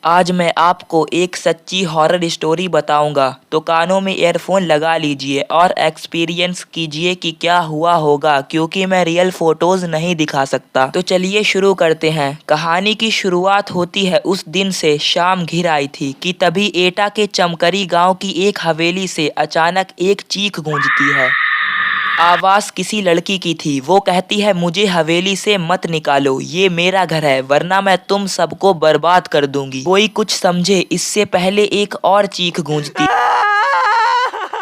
आज मैं आपको एक सच्ची हॉरर स्टोरी बताऊंगा, तो कानों में ईयरफोन लगा लीजिए और एक्सपीरियंस कीजिए कि क्या हुआ होगा, क्योंकि मैं रियल फोटोज नहीं दिखा सकता। तो चलिए शुरू करते हैं। कहानी की शुरुआत होती है उस दिन से। शाम घिर आई थी कि तभी एटा के चमकरी गांव की एक हवेली से अचानक एक चीख गूंजती है। आवाज किसी लड़की की थी। वो कहती है, मुझे हवेली से मत निकालो, ये मेरा घर है, वरना मैं तुम सबको बर्बाद कर दूंगी। कोई कुछ समझे इससे पहले एक और चीख गूंजती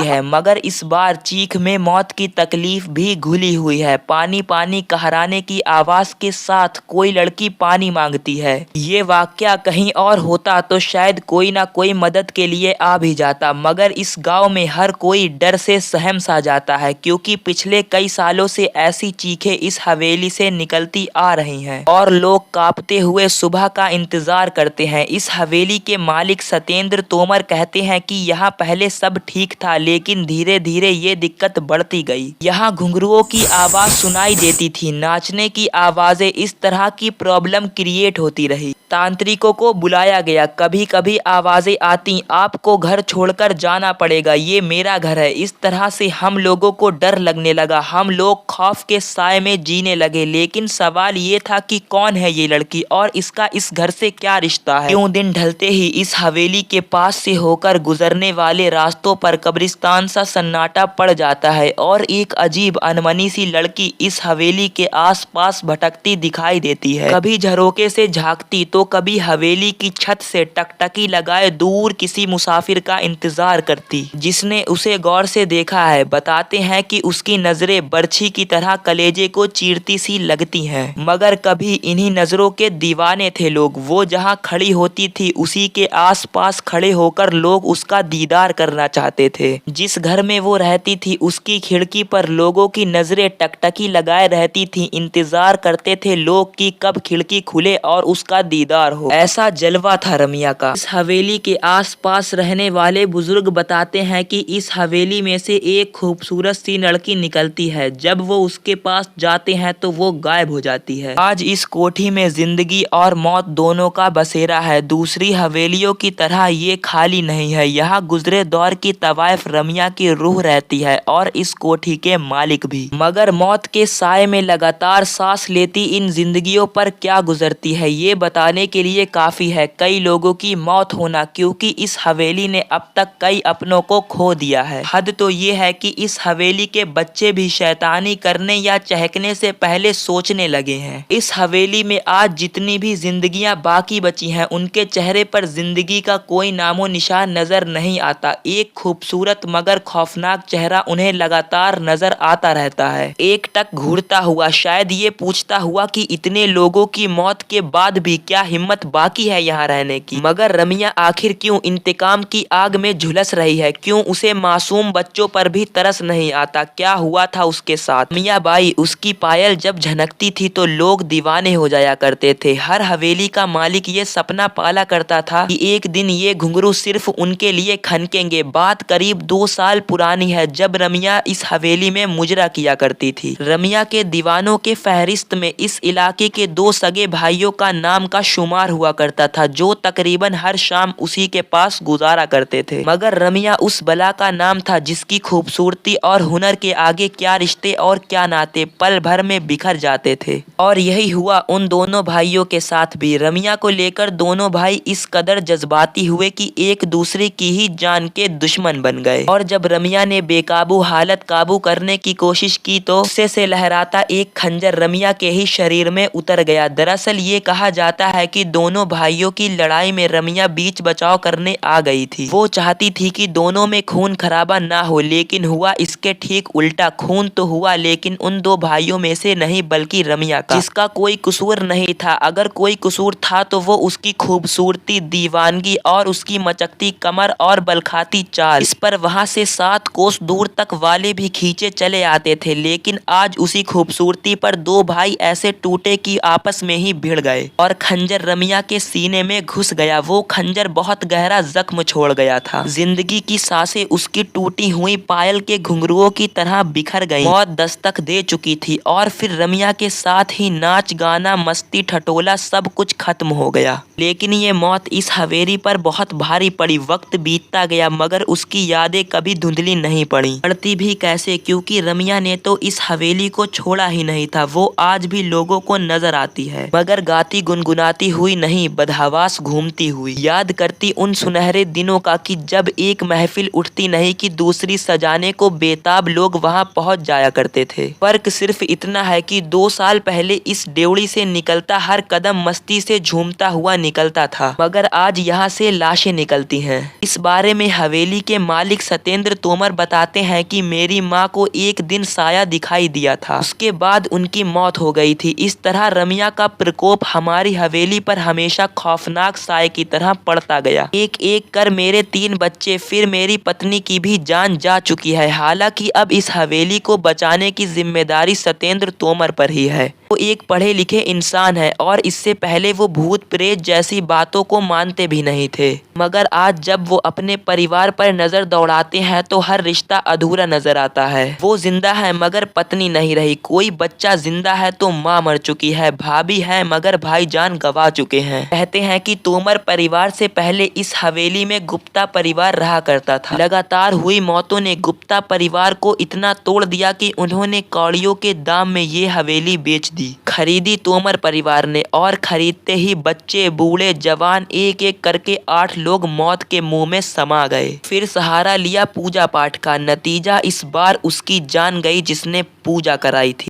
है, मगर इस बार चीख में मौत की तकलीफ भी घुली हुई है। पानी पानी कहराने की आवाज के साथ कोई लड़की पानी मांगती है। ये वाकया कहीं और होता तो शायद कोई ना कोई मदद के लिए आ भी जाता, मगर इस गांव में हर कोई डर से सहम सा जाता है, क्योंकि पिछले कई सालों से ऐसी चीखें इस हवेली से निकलती आ रही हैं और लोग कांपते हुए सुबह का इंतजार करते हैं। इस हवेली के मालिक सत्येंद्र तोमर कहते हैं कि यहाँ पहले सब ठीक था, लेकिन धीरे धीरे ये दिक्कत बढ़ती गई। यहाँ घुंघरुओं की आवाज सुनाई देती थी, नाचने की आवाजें, इस तरह की प्रॉब्लम क्रिएट होती रही। तांत्रिकों को बुलाया गया, कभी कभी आवाजें आती, आपको घर छोड़कर जाना पड़ेगा, ये मेरा घर है। इस तरह से हम लोगों को डर लगने लगा। हम लोग खौफ के साए में जीने लगे, लेकिन सवाल ये था कि कौन है ये लड़की और इसका इस घर से क्या रिश्ता है। क्यों दिन ढलते ही इस हवेली के पास से होकर गुजरने वाले रास्तों पर कब्रिस्तान सा सन्नाटा पड़ जाता है और एक अजीब अनमनी सी लड़की इस हवेली के आसपास भटकती दिखाई देती है। कभी झरोके से झांकती तो कभी हवेली की छत से टकटकी लगाए दूर किसी मुसाफिर का इंतजार करती जिसने उसे गौर से देखा है। बताते हैं कि उसकी नजरें बर्छी की तरह कलेजे को चीरती सी लगती हैं, मगर कभी इन्हीं नजरों के दीवाने थे लोग। वो जहां खड़ी होती थी उसी के आसपास खड़े होकर लोग उसका दीदार करना चाहते थे। जिस घर में वो रहती थी उसकी खिड़की पर लोगों की नजरें टकटकी लगाए रहती थी, इंतजार करते थे लोग कि कब खिड़की खुले और उसका दीदार हो। ऐसा जलवा था रमिया का। इस हवेली के आसपास रहने वाले बुजुर्ग बताते हैं कि इस हवेली में से एक खूबसूरत सी लड़की निकलती है। जब वो उसके पास जाते हैं तो वो गायब हो जाती है। आज इस कोठी में जिंदगी और मौत दोनों का बसेरा है। दूसरी हवेलियों की तरह ये खाली नहीं है। यहाँ गुजरे दौर की तवाइफ रमिया की रूह रहती है और इस कोठी के मालिक भी। मगर मौत के साए में लगातार सांस लेती इन जिंदगियों पर क्या गुजरती है, ये बताने के लिए काफी है कई लोगों की मौत होना, क्योंकि इस हवेली ने अब तक कई अपनों को खो दिया है। हद तो ये है कि इस हवेली के बच्चे भी शैतानी करने या चहकने से पहले सोचने लगे हैं। इस हवेली में आज जितनी भी जिंदगियां बाकी बची हैं, उनके चेहरे पर जिंदगी का कोई नामो निशान नजर नहीं आता। एक खूबसूरत मगर खौफनाक चेहरा उन्हें लगातार नजर आता रहता है, एक टक घूरता हुआ, शायद ये पूछता हुआ कि इतने लोगों की मौत के बाद भी क्या हिम्मत बाकी है यहाँ रहने की। मगर रमिया आखिर क्यों इंतकाम की आग में झुलस रही है? क्यों उसे मासूम बच्चों पर भी तरस नहीं आता? क्या हुआ था उसके साथ? रमिया बाई, उसकी पायल जब झनकती थी तो लोग दीवाने हो जाया करते थे। हर हवेली का मालिक ये सपना पाला करता था कि एक दिन ये घुंघरू सिर्फ उनके लिए खनकेंगे। बात करीब 2 साल पुरानी है, जब रमिया इस हवेली में मुजरा किया करती थी। रमिया के दीवानों के फहरिस्त में इस इलाके के 2 सगे भाइयों का नाम का शुमार हुआ करता था, जो तकरीबन हर शाम उसी के पास गुजारा करते थे। मगर रमिया उस बला का नाम था जिसकी खूबसूरती और हुनर के आगे क्या रिश्ते और क्या नाते पल भर में बिखर जाते थे। और यही हुआ उन दोनों भाइयों के साथ भी। रमिया को लेकर दोनों भाई इस कदर जज्बाती हुए कि एक दूसरे की ही जान के दुश्मन बन गए। और जब रमिया ने बेकाबू हालत काबू करने की कोशिश की तो गुस्से से लहराता एक खंजर रमिया के ही शरीर में उतर गया। दरअसल ये कहा जाता है कि दोनों भाइयों की लड़ाई में रमिया बीच बचाव करने आ गई थी। वो चाहती थी कि दोनों में खून खराबा ना हो, लेकिन हुआ इसके ठीक उल्टा। खून तो हुआ, लेकिन उन 2 भाइयों में से नहीं बल्कि रमिया का, जिसका कोई कसूर नहीं था। अगर कोई कसूर था तो वो उसकी खूबसूरती, दीवानगी और उसकी मचकती कमर और बलखाती चाल। इस पर वहाँ से 7 कोस दूर तक वाले भी खींचे चले आते थे। लेकिन आज उसी खूबसूरती पर दो भाई ऐसे टूटे कि आपस में ही भिड़ गए और खंजर रमिया के सीने में घुस गया। वो खंजर बहुत गहरा जख्म छोड़ गया था। जिंदगी की सांसें उसकी टूटी हुई पायल के घुंघरुओं की तरह बिखर गई। मौत दस्तक दे चुकी थी और फिर रमिया के साथ ही नाच गाना मस्ती ठटोला सब कुछ खत्म हो गया। लेकिन ये मौत इस हवेली पर बहुत भारी पड़ी। वक्त बीतता गया मगर उसकी यादें कभी धुंधली नहीं पड़ी। पड़ती भी कैसे, क्योंकि रमिया ने तो इस हवेली को छोड़ा ही नहीं था। वो आज भी लोगों को नजर आती है, मगर गाती गुनगुनाती हुई नहीं, बदहवास घूमती हुई। याद करती उन सुनहरे दिनों का कि जब एक महफिल उठती नहीं कि दूसरी सजाने को बेताब लोग वहां पहुंच जाया करते थे। फर्क सिर्फ इतना है कि 2 साल पहले इस डेवड़ी से निकलता हर कदम मस्ती से झूमता हुआ निकलता था, मगर आज यहाँ से लाशें निकलती हैं। इस बारे में हवेली के मालिक सत्येंद्र तोमर बताते हैं कि मेरी माँ को एक दिन साया दिखाई दिया था, उसके बाद उनकी मौत हो गई थी। इस तरह रमिया का प्रकोप हमारी हवेली पर हमेशा खौफनाक साए की तरह पड़ता गया। एक एक कर मेरे 3 बच्चे, फिर मेरी पत्नी की भी जान जा चुकी है। हालांकि अब इस हवेली को बचाने की जिम्मेदारी सत्येंद्र तोमर पर ही है। वो एक पढ़े लिखे इंसान है और इससे पहले वो भूत प्रेत जैसी बातों को मानते भी नहीं थे, मगर आज जब वो अपने परिवार पर नजर दौड़ाते हैं तो हर रिश्ता अधूरा नजर आता है। वो जिंदा है मगर पत्नी नहीं रही, कोई बच्चा जिंदा है तो माँ मर चुकी है, भाभी है मगर भाईजान गवा चुके हैं। कहते हैं कि तोमर परिवार से पहले इस हवेली में गुप्ता परिवार रहा करता था। लगातार हुई मौतों ने गुप्ता परिवार को इतना तोड़ दिया कि उन्होंने कौड़ियों के दाम में ये हवेली बेच दी। खरीदी तोमर परिवार ने और खरीदते ही बच्चे बूढ़े जवान एक एक करके 8 लोग मौत के मुंह में समा गए। फिर सहारा लिया पूजा पाठ का। नतीजा इस बार उसकी जान गई जिसने पूजा कराई थी।